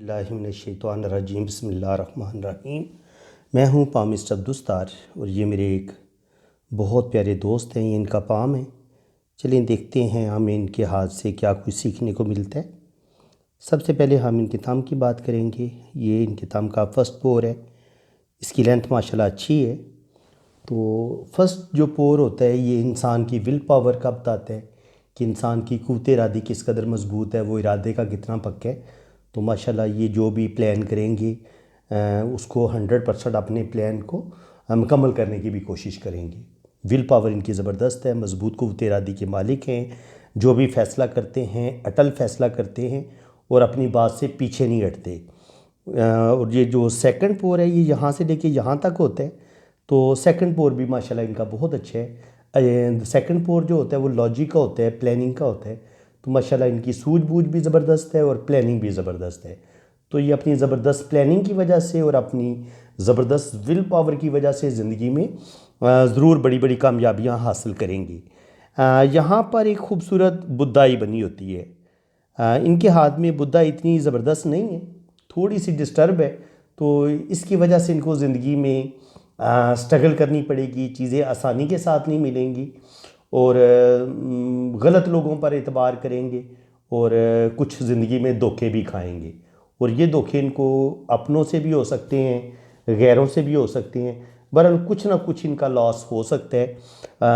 बिस्मिल्लाहिर्रहमानिर्रहीम बिस्मिल्लाहिर्रहमानिर्रहीम। मैं हूँ पामिस्ट अब्दुस्तार और ये मेरे एक बहुत प्यारे दोस्त हैं, ये इनका पाम है। चलिए देखते हैं हमें इनके हाथ से क्या कुछ सीखने को मिलता है। सबसे पहले हम इनके थंब की बात करेंगे। ये इनके थंब का फर्स्ट पोर है, इसकी लेंथ माशाल्लाह अच्छी है। तो फर्स्ट जो पोर होता है ये इंसान की विल पावर का बताता है कि इंसान की क़ुव्वत इरादी किस कदर मज़बूत है, वो इरादे का कितना पक्का है। तो माशाल्लाह ये जो भी प्लान करेंगे उसको 100% अपने प्लान को मुकम्मल करने की भी कोशिश करेंगे। विल पावर इनकी ज़बरदस्त है, मज़बूत क़ुव्वत इरादी के मालिक हैं। जो भी फ़ैसला करते हैं अटल फ़ैसला करते हैं और अपनी बात से पीछे नहीं हटते। और ये जो सेकंड पोर है ये यहाँ से लेके यहाँ तक होता है। तो सेकंड पोर भी माशाल्लाह इनका बहुत अच्छा है। सेकंड पोर जो होता है वो लॉजिक का होता है, प्लानिंग का होता है। तो माशाल्लाह इनकी सूझबूझ भी ज़बरदस्त है और प्लानिंग भी ज़बरदस्त है। तो ये अपनी ज़बरदस्त प्लानिंग की वजह से और अपनी ज़बरदस्त विल पावर की वजह से ज़िंदगी में ज़रूर बड़ी बड़ी कामयाबियाँ हासिल करेंगी। यहाँ पर एक खूबसूरत बुद्धाई बनी होती है। इनके हाथ में बुद्धा इतनी ज़बरदस्त नहीं है, थोड़ी सी डिस्टर्ब है। तो इसकी वजह से इनको ज़िंदगी में स्ट्रगल करनी पड़ेगी, चीज़ें आसानी के साथ नहीं मिलेंगी और गलत लोगों पर एतबार करेंगे और कुछ ज़िंदगी में धोखे भी खाएंगे। और ये धोखे इनको अपनों से भी हो सकते हैं, गैरों से भी हो सकते हैं। बहरहाल कुछ ना कुछ इनका लॉस हो सकता है,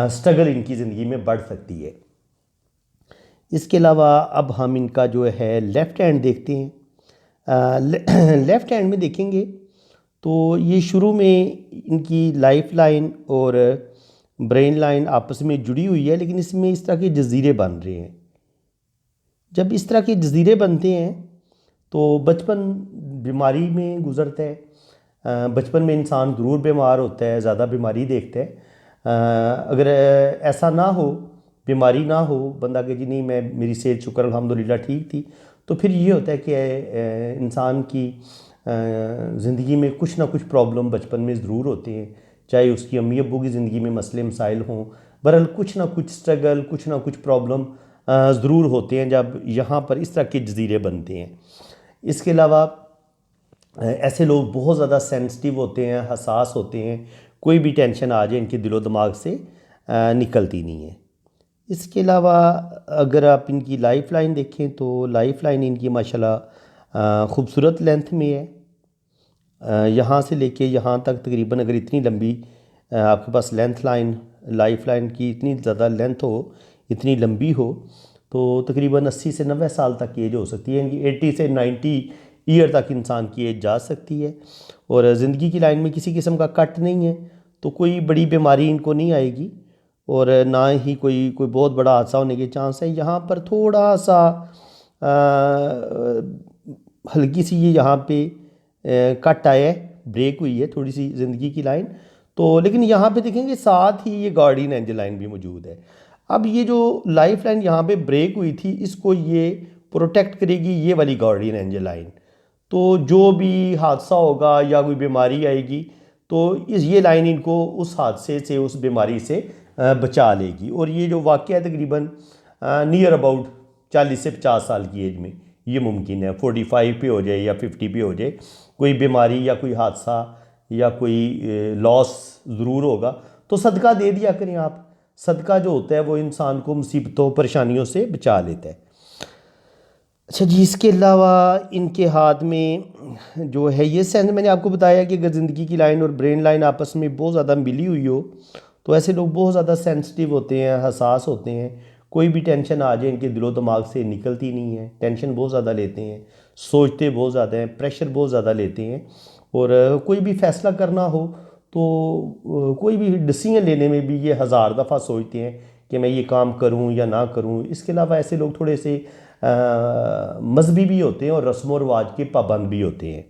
स्ट्रगल इनकी ज़िंदगी में बढ़ सकती है। इसके अलावा अब हम इनका जो है लेफ़्ट हैंड देखते हैं। लेफ़्ट हैंड में देखेंगे तो ये शुरू में इनकी लाइफ लाइन और ब्रेन लाइन आपस में जुड़ी हुई है, लेकिन इसमें इस तरह के जज़ीरे बन रहे हैं। जब इस तरह के जज़ीरे बनते हैं तो बचपन बीमारी में गुज़रता है। बचपन में इंसान ज़रूर बीमार होता है, ज़्यादा बीमारी देखता है। अगर ऐसा ना हो, बीमारी ना हो, बंदा के जी नहीं मैं मेरी सेहत शुक्र अल्हम्दुलिल्लाह ठीक थी, तो फिर ये होता है कि इंसान की ज़िंदगी में कुछ ना कुछ प्रॉब्लम बचपन में ज़रूर होते हैं, चाहे उसकी अम्मी अब्बू की ज़िंदगी में मसले मसाइल हों। बहरहाल कुछ ना कुछ स्ट्रगल, कुछ ना कुछ प्रॉब्लम ज़रूर होते हैं जब यहाँ पर इस तरह के जज़ीरे बनते हैं। इसके अलावा ऐसे लोग बहुत ज़्यादा सेंसिटिव होते हैं, हसास होते हैं। कोई भी टेंशन आ जाए इनके दिलो दिमाग से निकलती नहीं है। इसके अलावा अगर आप इनकी लाइफ लाइन देखें तो लाइफ लाइन इनकी माशाल्लाह ख़ूबसूरत लेंथ में है। यहाँ से लेके यहाँ तक तकरीबन अगर इतनी लंबी आपके पास लेंथ लाइन, लाइफ लाइन की इतनी ज़्यादा लेंथ हो, इतनी लंबी हो, तो तकरीबन 80 से 90 साल तक की एज हो सकती है। इनकी 80 से 90 ईयर तक इंसान की एज जा सकती है। और ज़िंदगी की लाइन में किसी किस्म का कट नहीं है, तो कोई बड़ी बीमारी इनको नहीं आएगी और ना ही कोई बहुत बड़ा हादसा होने के चांस है। यहाँ पर थोड़ा सा हल्की सी ये यहाँ पे कट आया है, ब्रेक हुई है थोड़ी सी ज़िंदगी की लाइन। तो लेकिन यहाँ पे देखेंगे साथ ही ये गार्डियन एंजल लाइन भी मौजूद है। अब ये जो लाइफ लाइन यहाँ पे ब्रेक हुई थी, इसको ये प्रोटेक्ट करेगी ये वाली गार्डियन एंजल लाइन। तो जो भी हादसा होगा या कोई बीमारी आएगी तो ये लाइन इनको उस हादसे से, उस बीमारी से बचा लेगी। और ये जो वाक़या है तकरीबन नियर अबाउट 40 से 50 साल की एज में ये मुमकिन है। 45 पे हो जाए या 50 पे हो जाए, कोई बीमारी या कोई हादसा या कोई लॉस ज़रूर होगा। तो सदका दे दिया करें आप। सदका जो होता है वो इंसान को मुसीबतों परेशानियों से बचा लेता है। अच्छा जी, इसके अलावा इनके हाथ में जो है ये सेंस मैंने आपको बताया कि अगर ज़िंदगी की लाइन और ब्रेन लाइन आपस में बहुत ज़्यादा मिली हुई हो तो ऐसे लोग बहुत ज़्यादा सेंसिटिव होते हैं, हसास होते हैं। कोई भी टेंशन आ जाए इनके दिलो दिमाग से निकलती नहीं है, टेंशन बहुत ज़्यादा लेते हैं, सोचते बहुत ज़्यादा हैं, प्रेशर बहुत ज़्यादा लेते हैं। और कोई भी फ़ैसला करना हो तो कोई भी डिसीजन लेने में भी ये हज़ार दफ़ा सोचते हैं कि मैं ये काम करूं या ना करूं। इसके अलावा ऐसे लोग थोड़े से मजहबी भी होते हैं और रस्म व रवाज के पाबंद भी होते हैं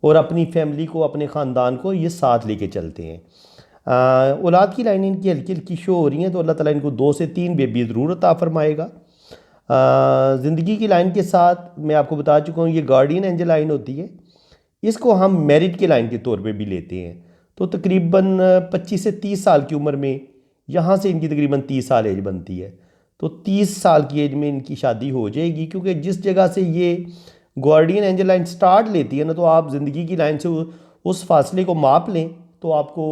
और अपनी फैमिली को, अपने ख़ानदान को ये साथ लेके चलते हैं। औलाद की लाइन इनकी हल्की हल्की शो हो रही हैं, तो अल्लाह ताला इनको 2 से 3 बेबी ज़रूर अता फरमाएगा। ज़िंदगी की लाइन के साथ मैं आपको बता चुका हूँ ये गार्डियन एंजल लाइन होती है। इसको हम मैरिड की लाइन के तौर पे भी लेते हैं। तो तकरीबन 25 से 30 साल की उम्र में यहाँ से इनकी तकरीबन 30 साल एज बनती है। तो 30 साल की एज में इनकी शादी हो जाएगी, क्योंकि जिस जगह से ये गार्डियन एंजल लाइन स्टार्ट लेती है ना, तो आप ज़िंदगी की लाइन से उस फासले को माप लें तो आपको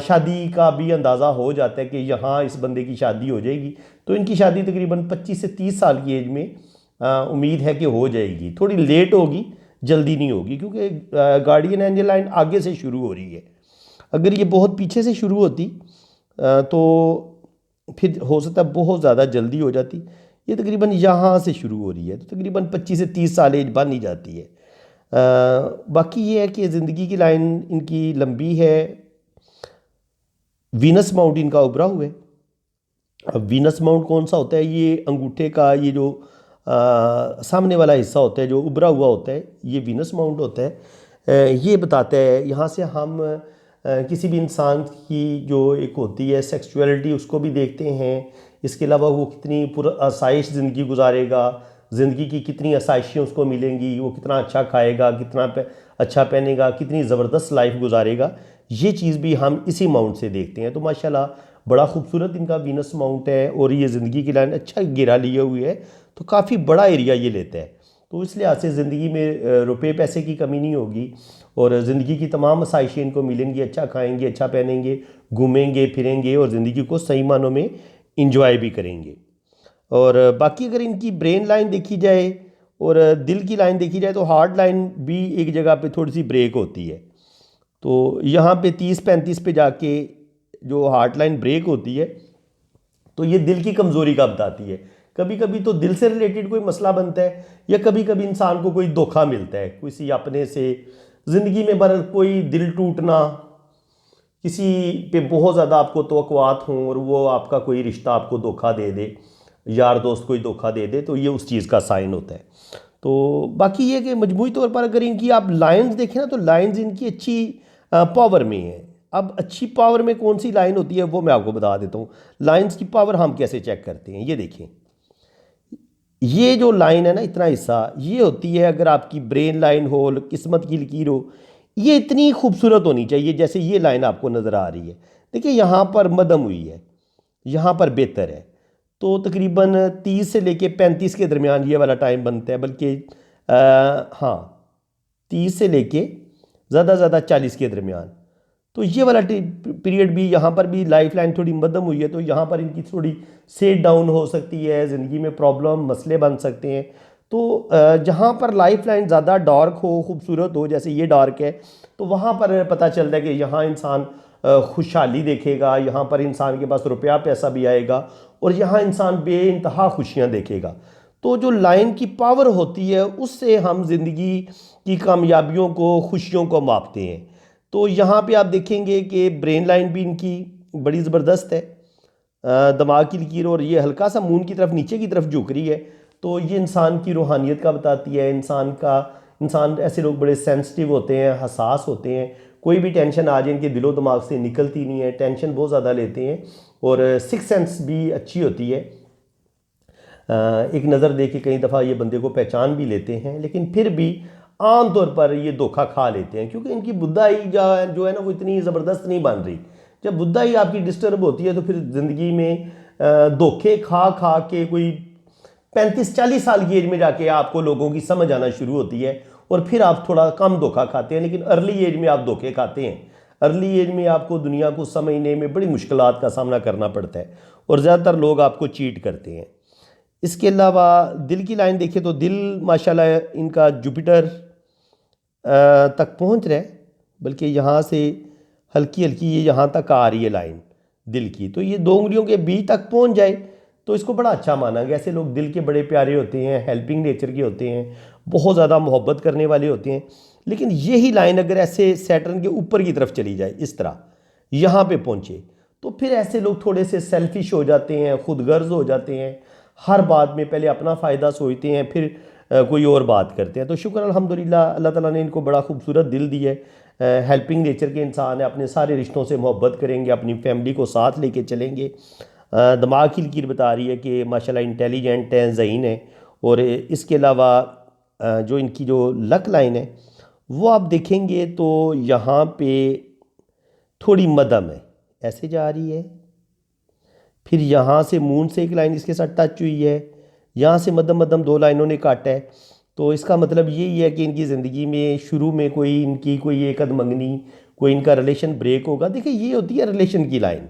शादी का भी अंदाज़ा हो जाता है कि यहाँ इस बंदे की शादी हो जाएगी। तो इनकी शादी तकरीबन 25 से 30 साल की एज में उम्मीद है कि हो जाएगी। थोड़ी लेट होगी, जल्दी नहीं होगी, क्योंकि गार्डियन एंजल लाइन आगे से शुरू हो रही है। अगर ये बहुत पीछे से शुरू होती तो फिर हो सकता है बहुत ज़्यादा जल्दी हो जाती। ये तकरीबन यहाँ से शुरू हो रही है, तो तकरीबन 25 से 30 साल एज बन ही जाती है। बाकी ये है कि ज़िंदगी की लाइन इनकी लंबी है। वीनस माउंट इनका उभरा हुआ है। अब वीनस माउंट कौन सा होता है? ये अंगूठे का ये जो सामने वाला हिस्सा होता है जो उभरा हुआ होता है, ये वीनस माउंट होता है। ये बताता है, यहाँ से हम किसी भी इंसान की जो एक होती है सेक्सुअलिटी उसको भी देखते हैं। इसके अलावा वो कितनी पुरआसाइश ज़िंदगी गुजारेगा, ज़िंदगी की कितनी आसाइशें उसको मिलेंगी, वो कितना अच्छा खाएगा, कितना अच्छा पहनेगा, कितनी ज़बरदस्त लाइफ गुजारेगा, ये चीज़ भी हम इसी माउंट से देखते हैं। तो माशाल्लाह बड़ा खूबसूरत इनका वीनस माउंट है और ये ज़िंदगी की लाइन अच्छा घेरा लिए हुए है, तो काफ़ी बड़ा एरिया ये लेता है। तो इस लिहाज से ज़िंदगी में रुपए पैसे की कमी नहीं होगी और ज़िंदगी की तमाम आसाइशें इनको मिलेंगी। अच्छा खाएंगे, अच्छा पहनेंगे, घूमेंगे फिरेंगे और ज़िंदगी को सही मानों में इंजॉय भी करेंगे। और बाकी अगर इनकी ब्रेन लाइन देखी जाए और दिल की लाइन देखी जाए तो हार्ट लाइन भी एक जगह पे थोड़ी सी ब्रेक होती है। तो यहाँ पे 30-35 पे जाके जो हार्ट लाइन ब्रेक होती है तो ये दिल की कमज़ोरी का बताती है। कभी कभी तो दिल से रिलेटेड कोई मसला बनता है या कभी कभी इंसान को कोई धोखा मिलता है किसी अपने से, ज़िंदगी में बर कोई दिल टूटना, किसी पे बहुत ज़्यादा आपको तवक्कुआत हों और वो आपका कोई रिश्ता आपको धोखा दे दे, यार दोस्त कोई धोखा दे दे, तो ये उस चीज़ का साइन होता है। तो बाकी ये कि मजमूई तौर पर अगर इनकी आप लाइंस देखें ना तो लाइंस इनकी अच्छी पावर में है। अब अच्छी पावर में कौन सी लाइन होती है वो मैं आपको बता देता हूँ। लाइंस की पावर हम कैसे चेक करते हैं, ये देखें। ये जो लाइन है ना, इतना हिस्सा, ये होती है अगर आपकी ब्रेन लाइन हो, किस्मत की लकीर हो, ये इतनी खूबसूरत होनी चाहिए जैसे ये लाइन आपको नज़र आ रही है। देखिए यहाँ पर मदम हुई है, यहाँ पर बेहतर है, तो तकरीबन 30 से लेके 35 के दरमियान ये वाला टाइम बनता है, बल्कि हाँ 30 से लेके ज़्यादा से ज़्यादा 40 के दरमियान। तो ये वाला पीरियड भी यहाँ पर भी लाइफ लाइन थोड़ी मध्यम हुई है, तो यहाँ पर इनकी थोड़ी सेट डाउन हो सकती है, ज़िंदगी में प्रॉब्लम मसले बन सकते हैं। तो जहाँ पर लाइफ लाइन ज़्यादा डार्क हो, खूबसूरत हो, जैसे ये डार्क है, तो वहाँ पर पता चलता है कि यहाँ इंसान खुशहाली देखेगा, यहाँ पर इंसान के पास रुपया पैसा भी आएगा और यहाँ इंसान बेइंतहा खुशियाँ देखेगा। तो जो लाइन की पावर होती है उससे हम ज़िंदगी की कामयाबियों को, खुशियों को मापते हैं। तो यहाँ पे आप देखेंगे कि ब्रेन लाइन भी इनकी बड़ी ज़बरदस्त है, दिमाग की लकीर, और ये हल्का सा मून की तरफ नीचे की तरफ झुक रही है। तो ये इंसान की रूहानियत का बताती है। इंसान ऐसे लोग बड़े सेंसिटिव होते हैं, हसास होते हैं, कोई भी टेंशन आ जाए इनके दिलो दिमाग से निकलती नहीं है, टेंशन बहुत ज़्यादा लेते हैं और सिक्स सेंस भी अच्छी होती है। एक नज़र दे के कई दफ़ा ये बंदे को पहचान भी लेते हैं, लेकिन फिर भी आम तौर पर ये धोखा खा लेते हैं क्योंकि इनकी बुद्धाई जो है ना वो इतनी ज़बरदस्त नहीं बन रही। जब बुद्धाई आपकी डिस्टर्ब होती है तो फिर ज़िंदगी में धोखे खा खा के कोई 35-40 साल की एज में जाके आपको लोगों की समझ आना शुरू होती है और फिर आप थोड़ा कम धोखा खाते हैं, लेकिन अर्ली एज में आप धोखे खाते हैं। अर्ली एज में आपको दुनिया को समझने में बड़ी मुश्किलात का सामना करना पड़ता है और ज़्यादातर लोग आपको चीट करते हैं। इसके अलावा दिल की लाइन देखिए तो दिल माशाल्लाह इनका जुपिटर तक पहुंच रहा है, बल्कि यहाँ से हल्की हल्की ये यहाँ तक आ रही है लाइन दिल की। तो ये 2 उंगलियों के बीच तक पहुंच जाए तो इसको बड़ा अच्छा माना गया। ऐसे लोग दिल के बड़े प्यारे होते हैं, हेल्पिंग नेचर के होते हैं, बहुत ज़्यादा मोहब्बत करने वाले होते हैं। लेकिन यही लाइन अगर ऐसे सैटर्न के ऊपर की तरफ चली जाए, इस तरह यहाँ पे पहुँचे, तो फिर ऐसे लोग थोड़े से सेल्फिश हो जाते हैं, खुदगर्ज हो जाते हैं, हर बात में पहले अपना फ़ायदा सोचते हैं, फिर कोई और बात करते हैं। तो शुक्र अल्हम्दुलिल्लाह, अल्लाह ताला ने इनको बड़ा खूबसूरत दिल दिया है। हेल्पिंग नेचर के इंसान है, अपने सारे रिश्तों से मोहब्बत करेंगे, अपनी फैमिली को साथ लेके चलेंगे। दिमाग की लकीर बता रही है कि माशाल्लाह इंटेलिजेंट हैं, ज़हीन है। और इसके अलावा जो इनकी जो लक लाइन है वो आप देखेंगे तो यहाँ पे थोड़ी मदम है, ऐसे जा रही है, फिर यहाँ से मून से एक लाइन इसके साथ टच हुई है, यहाँ से मदम मदम 2 लाइनों ने काटा है। तो इसका मतलब यही है कि इनकी ज़िंदगी में शुरू में कोई इनकी कोई एक अधमंगनी, कोई इनका रिलेशन ब्रेक होगा। देखिए ये होती है रिलेशन की लाइन,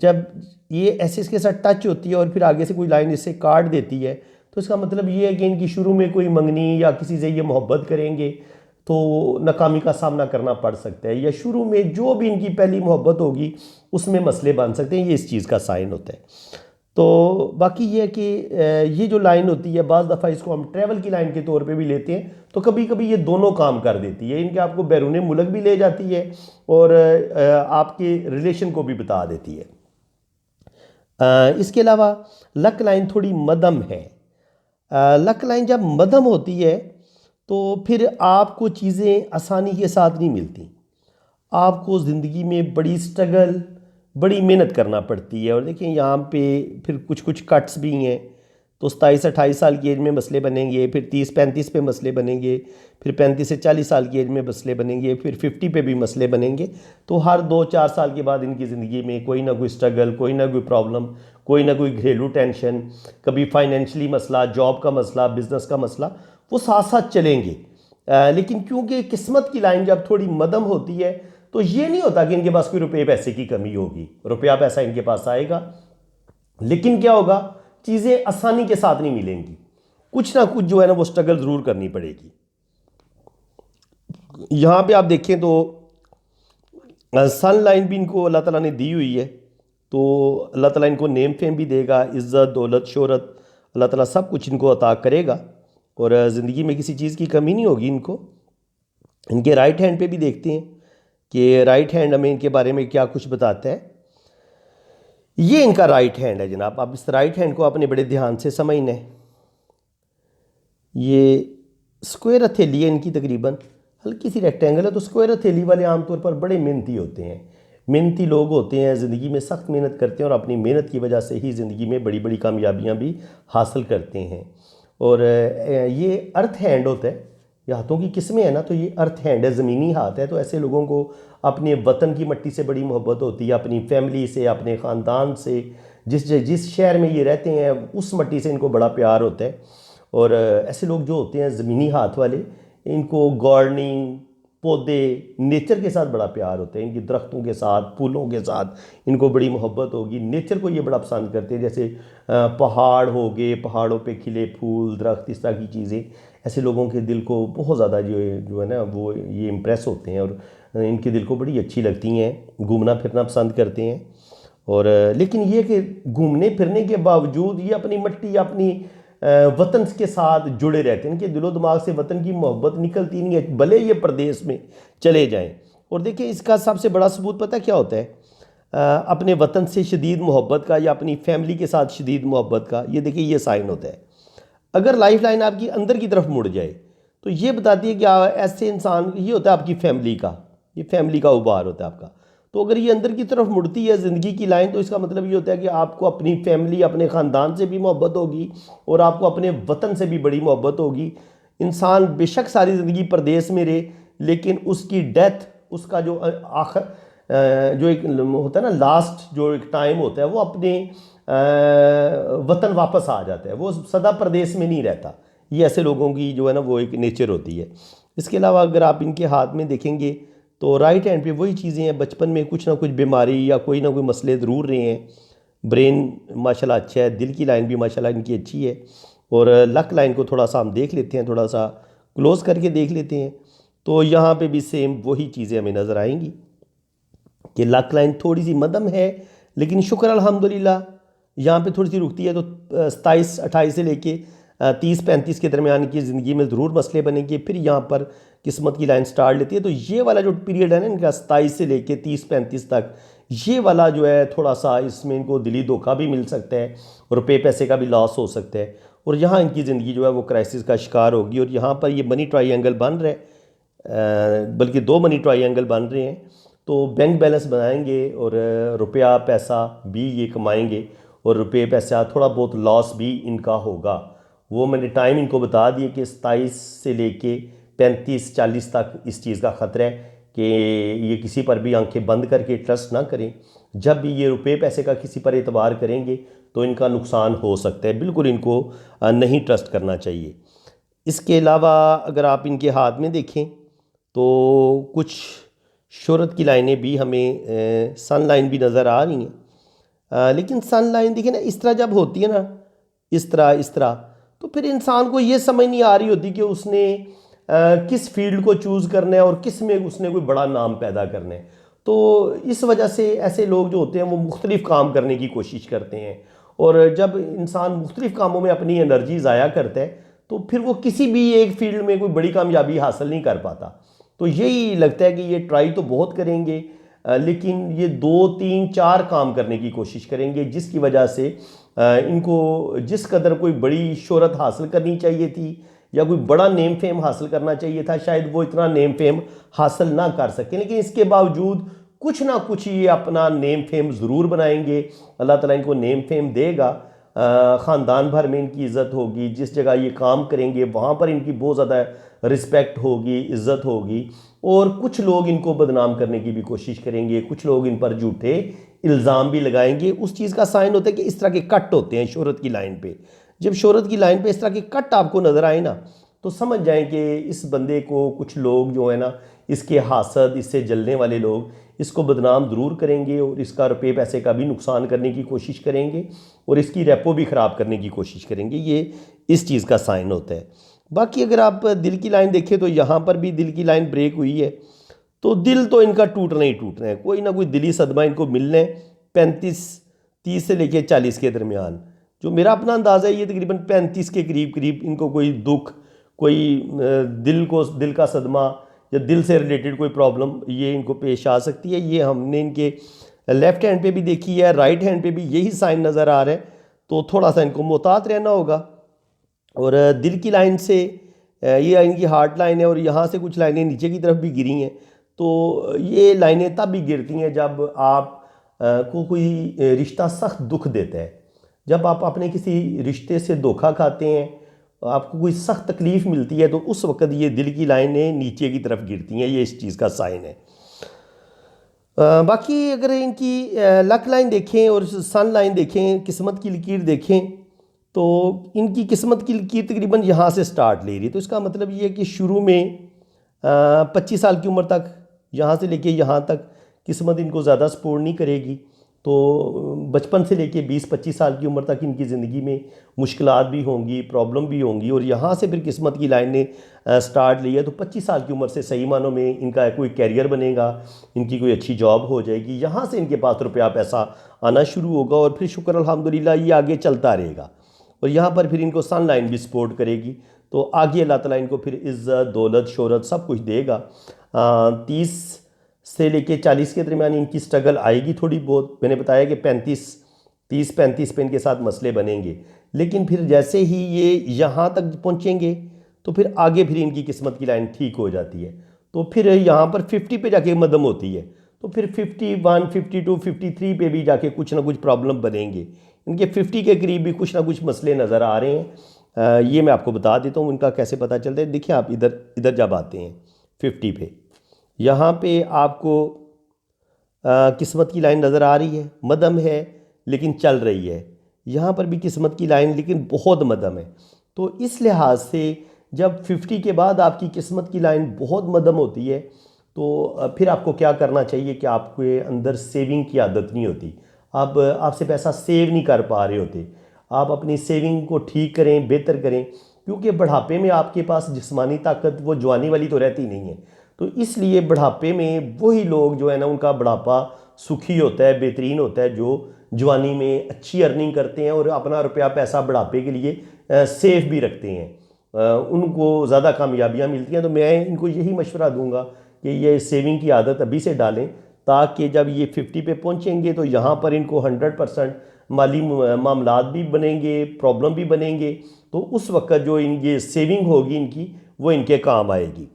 जब ये ऐसे इसके साथ टच होती है और फिर आगे से कोई लाइन इससे काट देती है, तो इसका मतलब ये है कि इनकी शुरू में कोई मंगनी या किसी से ये मोहब्बत करेंगे तो नाकामी का सामना करना पड़ सकता है, या शुरू में जो भी इनकी पहली मोहब्बत होगी उसमें मसले बन सकते हैं। ये इस चीज़ का साइन होता है। तो बाकी ये है कि ये जो लाइन होती है बाज़ दफ़ा इसको हम ट्रैवल की लाइन के तौर पे भी लेते हैं, तो कभी कभी ये दोनों काम कर देती है। इनके आपको बैरून मुल्क भी ले जाती है और आपके रिलेशन को भी बता देती है। इसके अलावा लक लाइन थोड़ी मध्यम है। लक लाइन जब मध्यम होती है तो फिर आपको चीज़ें आसानी के साथ नहीं मिलती, आपको ज़िंदगी में बड़ी स्ट्रगल, बड़ी मेहनत करना पड़ती है। और देखिए यहाँ पे फिर कुछ कुछ कट्स भी हैं, तो 27-28 साल की एज में मसले बनेंगे, फिर 30-35 पे मसले बनेंगे, फिर 35 से 40 साल की एज में मसले बनेंगे, फिर 50 पे भी मसले बनेंगे। तो हर 2-4 साल के बाद इनकी ज़िंदगी में कोई ना कोई स्ट्रगल, कोई ना कोई प्रॉब्लम, कोई ना कोई घरेलू टेंशन, कभी फाइनेंशली मसला, जॉब का मसला, बिज़नेस का मसला, वो साथ साथ चलेंगे। लेकिन क्योंकि किस्मत की लाइन जब थोड़ी मध्यम होती है तो ये नहीं होता कि इनके पास कोई रुपये पैसे की कमी होगी, रुपया पैसा इनके पास आएगा, लेकिन क्या होगा, चीज़ें आसानी के साथ नहीं मिलेंगी, कुछ ना कुछ जो है ना वो स्ट्रगल ज़रूर करनी पड़ेगी। यहाँ पे आप देखें तो सन लाइन भी इनको अल्लाह ताला ने दी हुई है, तो अल्लाह ताला इनको नेम फेम भी देगा, इज़्ज़त, दौलत, शोहरत, अल्लाह ताला सब कुछ इनको अता करेगा और ज़िंदगी में किसी चीज़ की कमी नहीं होगी इनको। इनके राइट हैंड पे भी देखते हैं कि राइट हैंड हमें इनके बारे में क्या कुछ बताता है। ये इनका राइट हैंड है जनाब, आप इस राइट हैंड को अपने बड़े ध्यान से समझना है। ये स्क्वायर हथेली है इनकी, तकरीबन हल्की सी रेक्टेंगल है। तो स्क्वायर हथेली वाले आमतौर पर बड़े मेहनती होते हैं, मेहनती लोग होते हैं, ज़िंदगी में सख्त मेहनत करते हैं और अपनी मेहनत की वजह से ही ज़िंदगी में बड़ी बड़ी कामयाबियाँ भी हासिल करते हैं। और ये अर्थ हैंड होता है, ये हाथों की किस्में हैं ना, तो ये अर्थ हैंड है, ज़मीनी हाथ है। तो ऐसे लोगों को अपने वतन की मिट्टी से बड़ी मोहब्बत होती है, अपनी फैमिली से, अपने ख़ानदान से, जिस शहर में ये रहते हैं उस मिट्टी से इनको बड़ा प्यार होता है। और ऐसे लोग जो होते हैं ज़मीनी हाथ वाले, इनको गार्डनिंग, पौधे, नेचर के साथ बड़ा प्यार होता है, इनकी दरख्तों के साथ, फूलों के साथ इनको बड़ी मोहब्बत होगी। नेचर को ये बड़ा पसंद करते हैं, जैसे पहाड़ हो गए, पहाड़ों पे खिले फूल, दरख्त, इस तरह की चीज़ें ऐसे लोगों के दिल को बहुत ज़्यादा जो है ना वो ये इम्प्रेस होते हैं और इनके दिल को बड़ी अच्छी लगती हैं, घूमना फिरना पसंद करते हैं। और लेकिन ये कि घूमने फिरने के बावजूद ये अपनी मिट्टी, अपनी वतन के साथ जुड़े रहते हैं। इनके दिलो दिमाग से वतन की मोहब्बत निकलती नहीं है, भले ये प्रदेश में चले जाएं। और देखिए इसका सबसे बड़ा सबूत पता क्या होता है, अपने वतन से शदीद मोहब्बत का या अपनी फैमिली के साथ शदीद मोहब्बत का, ये देखिए ये साइन होता है। अगर लाइफ लाइन आपकी अंदर की तरफ मुड़ जाए तो ये बताती है कि ऐसे इंसान, ये होता है आपकी फैमिली का, ये फैमिली का उबार होता है आपका। तो अगर ये अंदर की तरफ मुड़ती है ज़िंदगी की लाइन, तो इसका मतलब ये होता है कि आपको अपनी फैमिली, अपने ख़ानदान से भी मोहब्बत होगी और आपको अपने वतन से भी बड़ी मोहब्बत होगी। इंसान बेशक सारी ज़िंदगी परदेश में रहे, लेकिन उसकी डेथ, उसका जो आखिर जो एक होता है ना, लास्ट जो एक टाइम होता है, वो अपने वतन वापस आ जाता है, वो सदा प्रदेश में नहीं रहता। ये ऐसे लोगों की जो है ना वो एक नेचर होती है। इसके अलावा अगर आप इनके हाथ में देखेंगे तो राइट हैंड पे वही चीज़ें हैं, बचपन में कुछ ना कुछ बीमारी या कोई ना कोई मसले ज़रूर रहे हैं। ब्रेन माशाल्लाह अच्छा है, दिल की लाइन भी माशाल्लाह इनकी अच्छी है। और लक लाइन को थोड़ा सा हम देख लेते हैं, थोड़ा सा क्लोज़ करके देख लेते हैं, तो यहाँ पे भी सेम वही चीज़ें हमें नज़र आएंगी कि लक लाइन थोड़ी सी मध्यम है, लेकिन शुक्र अल्हम्दुलिल्लाह यहाँ पे थोड़ी सी रुकती है। तो 27-28 से लेके 30-35 के दरमियान की ज़िंदगी में ज़रूर मसले बनेंगे, फिर यहाँ पर किस्मत की लाइन स्टार्ट लेती है। तो ये वाला जो पीरियड है ना इनका 27 से लेके 30-35 तक, ये वाला जो है थोड़ा सा इसमें इनको दिली धोखा भी मिल सकता है, रुपये पैसे का भी लॉस हो सकता है, और यहाँ इनकी ज़िंदगी जो है वो क्राइसिस का शिकार होगी। और यहाँ पर ये मनी ट्रायंगल बन रहा है, बल्कि 2 मनी ट्रायंगल बन रहे हैं। तो बैंक बैलेंस बनाएंगे और रुपया पैसा भी ये कमाएंगे, और रुपये पैसा थोड़ा बहुत लॉस भी इनका होगा। वो मैंने टाइम इनको बता दिए कि 27 से लेके 35-40 तक इस चीज़ का ख़तरा है कि ये किसी पर भी आंखें बंद करके ट्रस्ट ना करें। जब भी ये रुपये पैसे का किसी पर एतबार करेंगे तो इनका नुकसान हो सकता है, बिल्कुल इनको नहीं ट्रस्ट करना चाहिए। इसके अलावा अगर आप इनके हाथ में देखें तो कुछ शोहरत की लाइनें भी हमें सन लाइन भी नज़र आ रही हैं। लेकिन सन लाइन देखिए ना, इस तरह जब होती है ना, इस तरह तो फिर इंसान को ये समझ नहीं आ रही होती कि उसने किस फील्ड को चूज़ करना है और किस में उसने कोई बड़ा नाम पैदा करना है। तो इस वजह से ऐसे लोग जो होते हैं वो मुख्तलिफ़ काम करने की कोशिश करते हैं, और जब इंसान मुख्तलिफ़ कामों में अपनी एनर्जी ज़ाया करता है तो फिर वो किसी भी एक फील्ड में कोई बड़ी कामयाबी हासिल नहीं कर पाता। तो यही लगता है कि ये ट्राई तो बहुत करेंगे, लेकिन ये 2 3 4 काम करने की कोशिश करेंगे, जिसकी वजह से इनको जिस कदर कोई बड़ी शोहरत हासिल करनी चाहिए थी या कोई बड़ा नेम फेम हासिल करना चाहिए था, शायद वो इतना नेम फेम हासिल ना कर सकें, लेकिन इसके बावजूद कुछ ना कुछ ये अपना नेम फेम ज़रूर बनाएंगे। अल्लाह ताला इनको नेम फेम देगा, ख़ानदान भर में इनकी इज़्ज़त होगी, जिस जगह ये काम करेंगे वहाँ पर इनकी बहुत ज़्यादा रिस्पेक्ट होगी, इज़्ज़त होगी। और कुछ लोग इनको बदनाम करने की भी कोशिश करेंगे, कुछ लोग इन पर झूठे इल्ज़ाम भी लगाएंगे। उस चीज़ का साइन होता है कि इस तरह के कट होते हैं शोहरत की लाइन पे। जब शोहरत की लाइन पे इस तरह के कट आपको नज़र आए ना, तो समझ जाएं कि इस बंदे को कुछ लोग जो है ना, इसके हासद, इससे जलने वाले लोग इसको बदनाम ज़रूर करेंगे और इसका रुपये पैसे का भी नुकसान करने की कोशिश करेंगे और इसकी रेपो भी ख़राब करने की कोशिश करेंगे। ये इस चीज़ का साइन होता है। बाकी अगर आप दिल की लाइन देखें तो यहाँ पर भी दिल की लाइन ब्रेक हुई है, तो दिल तो इनका टूटना ही टूटना है, कोई ना कोई दिली सदमा इनको मिलना है 35 30 से लेकर 40 के दरमियान। जो मेरा अपना अंदाज़ा है ये तकरीबन 35 के करीब करीब इनको कोई दुख, कोई दिल का सदमा या दिल से रिलेटेड कोई प्रॉब्लम ये इनको पेश आ सकती है। ये हमने इनके लेफ़्ट हैंड पे भी देखी है, राइट हैंड पे भी यही साइन नज़र आ रहा है, तो थोड़ा सा इनको मोहतात रहना होगा। और दिल की लाइन से ये इनकी हार्ट लाइन है और यहाँ से कुछ लाइनें नीचे की तरफ भी गिरी हैं। तो ये लाइनें तब भी गिरती हैं जब आप को कोई रिश्ता सख्त दुख देता है, जब आप अपने किसी रिश्ते से धोखा खाते हैं, आपको कोई सख्त तकलीफ़ मिलती है, तो उस वक्त ये दिल की लाइनें नीचे की तरफ गिरती हैं। ये इस चीज़ का साइन है। बाकी अगर इनकी लक लाइन देखें और सन लाइन देखें, किस्मत की लकीर देखें, तो इनकी किस्मत की लकीर तकरीबन यहाँ से स्टार्ट ले रही है। तो इसका मतलब ये है कि शुरू में 25 साल की उम्र तक, यहाँ से लेके यहाँ तक किस्मत इनको ज़्यादा सपोर्ट नहीं करेगी। तो बचपन से लेके 20 25 साल की उम्र तक इनकी ज़िंदगी में मुश्किलात भी होंगी, प्रॉब्लम भी होंगी, और यहाँ से फिर किस्मत की लाइन ने स्टार्ट ली है। तो 25 साल की उम्र से सही मानों में इनका कोई कैरियर बनेगा, इनकी कोई अच्छी जॉब हो जाएगी, यहाँ से इनके पास रुपया पैसा आना शुरू होगा और फिर शुक्र अल्हम्दुलिल्लाह ये आगे चलता रहेगा। और यहाँ पर फिर इनको सन लाइन भी सपोर्ट करेगी, तो आगे अल्लाह ताला इनको फिर इज़्ज़त, दौलत, शोहरत सब कुछ देगा। 30 से लेके 40 के दरमियान इनकी स्ट्रगल आएगी थोड़ी बहुत। मैंने बताया कि 30 35 पे इनके साथ मसले बनेंगे, लेकिन फिर जैसे ही ये यहाँ तक पहुँचेंगे तो फिर आगे फिर इनकी किस्मत की लाइन ठीक हो जाती है। तो फिर यहाँ पर 50 पे जाके मदम होती है, तो फिर 51 52 53 पे भी जाके कुछ ना कुछ प्रॉब्लम बनेंगे। इनके 50 के करीब भी कुछ ना कुछ मसले नज़र आ रहे हैं। ये मैं आपको बता देता हूँ इनका कैसे पता चलता है। देखिए आप इधर इधर जब आते हैं 50 पे, यहाँ पे आपको किस्मत की लाइन नज़र आ रही है, मदम है लेकिन चल रही है। यहाँ पर भी किस्मत की लाइन लेकिन बहुत मदम है। तो इस लिहाज से जब 50 के बाद आपकी किस्मत की लाइन बहुत मदम होती है, तो फिर आपको क्या करना चाहिए कि आपके अंदर सेविंग की आदत नहीं होती, आप आपसे पैसा सेव नहीं कर पा रहे होते। आप अपनी सेविंग को ठीक करें, बेहतर करें, क्योंकि बुढ़ापे में आपके पास जिस्मानी ताकत वो जवानी वाली तो रहती नहीं है। तो इसलिए बुढ़ापे में वही लोग जो है ना, उनका बुढ़ापा सुखी होता है, बेहतरीन होता है, जो जवानी में अच्छी अर्निंग करते हैं और अपना रुपया पैसा बुढ़ापे के लिए सेफ भी रखते हैं, उनको ज़्यादा कामयाबियाँ मिलती हैं। तो मैं इनको यही मशवरा दूंगा कि ये सेविंग की आदत अभी से डालें, ताकि जब ये 50 पे पहुंचेंगे तो यहाँ पर इनको 100% माली मामलात भी बनेंगे, प्रॉब्लम भी बनेंगे, तो उस वक्त जो ये सेविंग होगी इनकी वो इनके काम आएगी।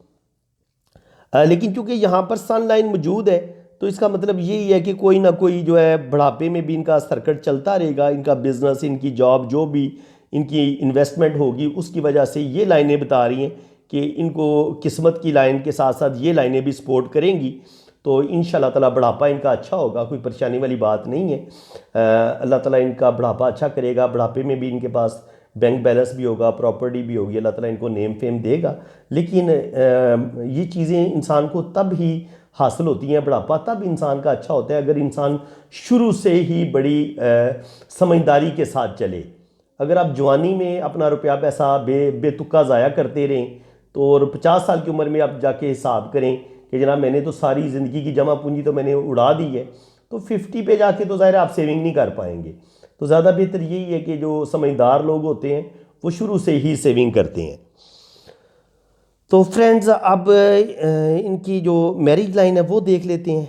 लेकिन चूंकि यहाँ पर सन लाइन मौजूद है, तो इसका मतलब यही है कि कोई ना कोई जो है बुढ़ापे में भी इनका सर्किट चलता रहेगा। इनका बिजनेस, इनकी जॉब, जो भी इनकी इन्वेस्टमेंट होगी, उसकी वजह से ये लाइनें बता रही हैं कि इनको किस्मत की लाइन के साथ साथ ये लाइनें भी सपोर्ट करेंगी। तो इंशाल्लाह ताला बुढ़ापा इनका अच्छा होगा, कोई परेशानी वाली बात नहीं है। अल्लाह ताला इनका बुढ़ापा अच्छा करेगा, बुढ़ापे में भी इनके पास बैंक बैलेंस भी होगा, प्रॉपर्टी भी होगी, अल्लाह ताला इनको नेम फेम देगा। लेकिन ये चीज़ें इंसान को तब ही हासिल होती हैं, बुढ़ापा तब इंसान का अच्छा होता है अगर इंसान शुरू से ही बड़ी समझदारी के साथ चले। अगर आप जवानी में अपना रुपया पैसा बेतुका ज़ाया करते रहें तो और 50 साल की उम्र में आप जाके हिसाब करें कि जनाब मैंने तो सारी ज़िंदगी की जमा पूंजी तो मैंने उड़ा दी है, तो 50 पे जाके तो ज़ाहिर आप सेविंग नहीं कर पाएंगे। तो ज़्यादा बेहतर यही है कि जो समझदार लोग होते हैं वो शुरू से ही सेविंग करते हैं। तो फ्रेंड्स अब इनकी जो मैरिज लाइन है वो देख लेते हैं,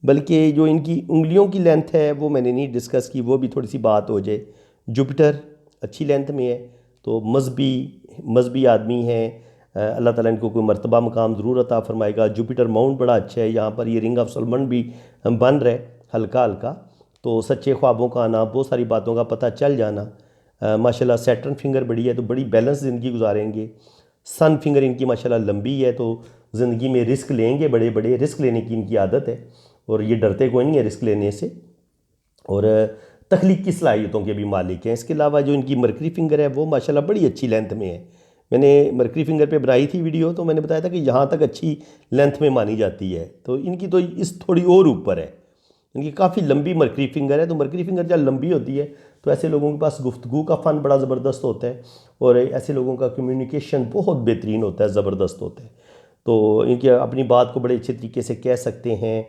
बल्कि जो इनकी उंगलियों की लेंथ है वो मैंने नहीं डिस्कस की, वो भी थोड़ी सी बात हो जाए। जुपिटर अच्छी लेंथ में है, तो मजहबी आदमी है, अल्लाह ताला इनको कोई मर्तबा मकाम ज़रूर अता फरमाएगा। जुपिटर माउंट बड़ा अच्छा है, यहाँ पर ये रिंग ऑफ सलमन भी बन रहा है हल्का हल्का, तो सच्चे ख्वाबों का आना, बहुत सारी बातों का पता चल जाना। माशाल्लाह सैटर्न फिंगर बड़ी है तो बड़ी बैलेंस ज़िंदगी गुजारेंगे। सन फिंगर इनकी माशाल्लाह लंबी है, तो ज़िंदगी में रिस्क लेंगे, बड़े बड़े रिस्क लेने की इनकी आदत है और ये डरते कोई नहीं है रिस्क लेने से, और तख्लीक की सलाहियतों के भी मालिक हैं। इसके अलावा जो इनकी मरकरी फिंगर है वो माशाल्लाह बड़ी अच्छी लेंथ में है। मैंने मरकरी फिंगर पे बनाई थी वीडियो, तो मैंने बताया था कि यहाँ तक अच्छी लेंथ में मानी जाती है, तो इनकी तो इस थोड़ी और ऊपर है, इनकी काफ़ी लंबी मरकरी फिंगर है। तो मरकरी फिंगर जब लंबी होती है तो ऐसे लोगों के पास गुफ्तगू का फ़न बड़ा ज़बरदस्त होता है और ऐसे लोगों का कम्युनिकेशन बहुत बेहतरीन होता है, ज़बरदस्त होता है। तो इनकी अपनी बात को बड़े अच्छे तरीके से कह सकते हैं,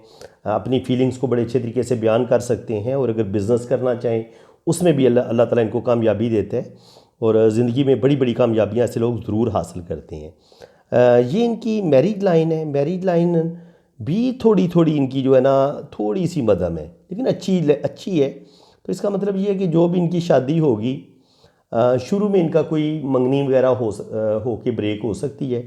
अपनी फीलिंग्स को बड़े अच्छे तरीके से बयान कर सकते हैं, और अगर बिज़नेस करना चाहें उसमें भी अल्लाह ताला इनको कामयाबी देते हैं और ज़िंदगी में बड़ी बड़ी कामयाबियाँ ऐसे लोग ज़रूर हासिल करते हैं। ये इनकी मैरिज लाइन है, मैरिज लाइन भी थोड़ी थोड़ी इनकी जो है ना थोड़ी सी मध्यम है, लेकिन अच्छी है। तो इसका मतलब ये है कि जो भी इनकी शादी होगी, शुरू में इनका कोई मंगनी वगैरह हो के ब्रेक हो सकती है,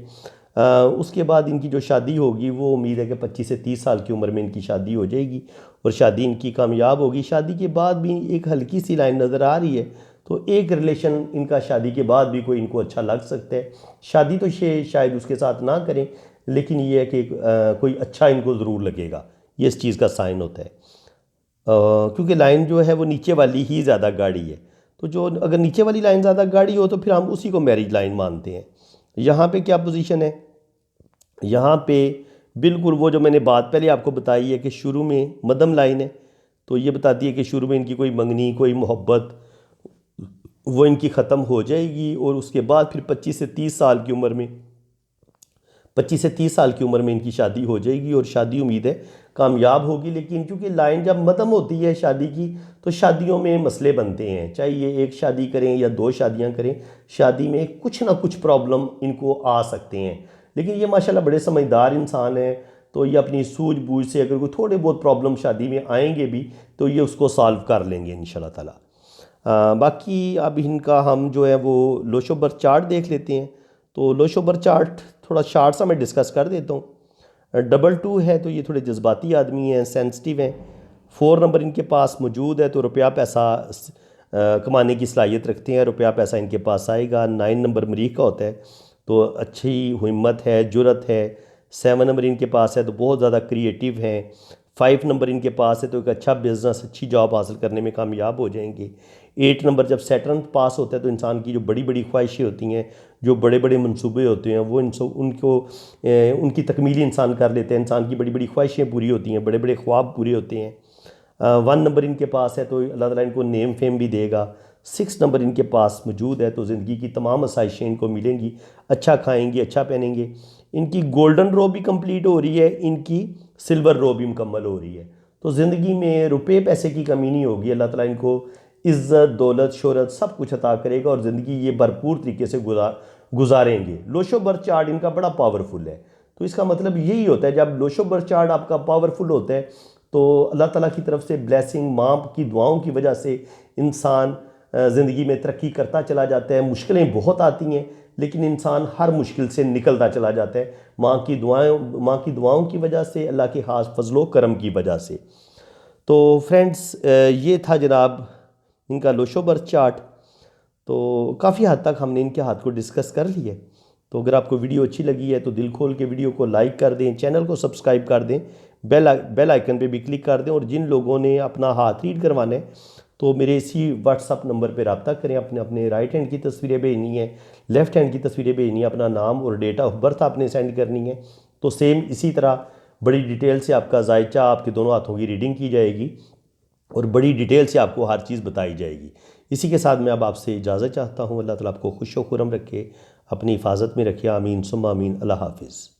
उसके बाद इनकी जो शादी होगी वो उम्मीद है कि 25 से 30 साल की उम्र में इनकी शादी हो जाएगी और शादी इनकी कामयाब होगी। शादी के बाद भी एक हल्की सी लाइन नज़र आ रही है, तो एक रिलेशन इनका शादी के बाद भी कोई इनको अच्छा लग सकता है। शादी तो शायद उसके साथ ना करें, लेकिन ये है कि कोई अच्छा इनको ज़रूर लगेगा, ये इस चीज़ का साइन होता है। क्योंकि लाइन जो है वो नीचे वाली ही ज़्यादा गाढ़ी है, तो जो अगर नीचे वाली लाइन ज़्यादा गाढ़ी हो तो फिर हम उसी को मैरिज लाइन मानते हैं। यहाँ पे क्या पोजीशन है, यहाँ पे बिल्कुल वो जो मैंने बात पहले आपको बताई है कि शुरू में मध्यम लाइन है, तो ये बताती है कि शुरू में इनकी कोई मंगनी, कोई मोहब्बत वो इनकी ख़त्म हो जाएगी और उसके बाद फिर 25 से 30 साल की उम्र में 25 से 30 साल की उम्र में इनकी शादी हो जाएगी और शादी उम्मीद है कामयाब होगी। लेकिन क्योंकि लाइन जब मध्यम होती है शादी की, तो शादियों में मसले बनते हैं, चाहे ये एक शादी करें या 2 शादियां करें, शादी में कुछ ना कुछ प्रॉब्लम इनको आ सकते हैं। लेकिन ये माशाल्लाह बड़े समझदार इंसान हैं, तो ये अपनी सूझबूझ से अगर कोई थोड़े बहुत प्रॉब्लम शादी में आएंगे भी तो ये उसको सॉल्व कर लेंगे इंशाल्लाह ताला। बाकी अब इनका हम जो है वो लोशो बर्थ चार्ट देख लेते हैं। तो लोशो बर्थ चार्ट थोड़ा शार्ट सा मैं डिस्कस कर देता हूँ। 22 है तो ये थोड़े जज्बाती आदमी हैं, सेंसिटिव हैं। 4 नंबर इनके पास मौजूद है तो रुपया पैसा कमाने की सलाहियत रखते हैं, रुपया पैसा इनके पास आएगा। 9 नंबर मरीख का होता है तो अच्छी हिम्मत है, जुरत है। 7 नंबर इनके पास है तो बहुत ज़्यादा क्रिएटिव हैं। 5 नंबर इनके पास है तो एक अच्छा बिजनेस, अच्छी जॉब हासिल करने में कामयाब हो जाएंगे। 8 नंबर जब सैटर्न पास होता है तो इंसान की जो बड़ी बड़ी ख्वाहिशें होती हैं, जो बड़े बड़े मंसूबे होते हैं, वो उनकी तकमील इंसान कर लेते हैं। इंसान की बड़ी बड़ी ख्वाहिशें पूरी होती हैं, बड़े बड़े ख्वाब पूरे होते हैं। 1 नंबर इनके पास है तो अल्लाह ताला इनको नेम फेम भी देगा। 6 नंबर इनके पास मौजूद है तो ज़िंदगी की तमाम आसाइशें इनको मिलेंगी, अच्छा खाएंगे, अच्छा पहनेंगे। इनकी गोल्डन रो भी कंप्लीट हो रही है, इनकी सिल्वर रो भी मुकम्मल हो रही है, तो ज़िंदगी में रुपये पैसे की कमी नहीं होगी। अल्लाह ताला इनको इज़्ज़त, दौलत, शोहरत सब कुछ अता करेगा और ज़िंदगी ये भरपूर तरीके से गुजारेंगे। लोशो बर्थ चार्ट इनका बड़ा पावरफुल है, तो इसका मतलब यही होता है जब लोशो बर्थ चार्ट आपका पावरफुल होता है तो अल्लाह ताला की तरफ से ब्लेसिंग, माँ की दुआओं की वजह से इंसान ज़िंदगी में तरक्की करता चला जाता है। मुश्किलें बहुत आती हैं लेकिन इंसान हर मुश्किल से निकलता चला जाता है, माँ की दुआओं की वजह से, अल्लाह के खास फजलो करम की वजह से। तो फ्रेंड्स ये था जनाब इनका लोशो बर्थ चार्ट। तो काफ़ी हद तक हमने इनके हाथ को डिस्कस कर लिया। तो अगर आपको वीडियो अच्छी लगी है तो दिल खोल के वीडियो को लाइक कर दें, चैनल को सब्सक्राइब कर दें, बेल आइकन पे भी क्लिक कर दें। और जिन लोगों ने अपना हाथ रीड करवाना है तो मेरे इसी व्हाट्सअप नंबर पे रब्ता करें। अपने अपने राइट हैंड की तस्वीरें भेजनी है, लेफ़्ट हैंड की तस्वीरें भेजनी है, अपना नाम और डेट ऑफ बर्थ आपने सेंड करनी है। तो सेम इसी तरह बड़ी डिटेल से आपका जायचा, आपके दोनों हाथों की रीडिंग की जाएगी और बड़ी डिटेल से आपको हर चीज़ बताई जाएगी। इसी के साथ मैं अब आपसे इजाज़त चाहता हूँ। अल्लाह ताला आपको खुश व खुरम रखे, अपनी हिफाजत में रखे। आमीन सुम्मा आमीन। अल्लाह हाफिज़।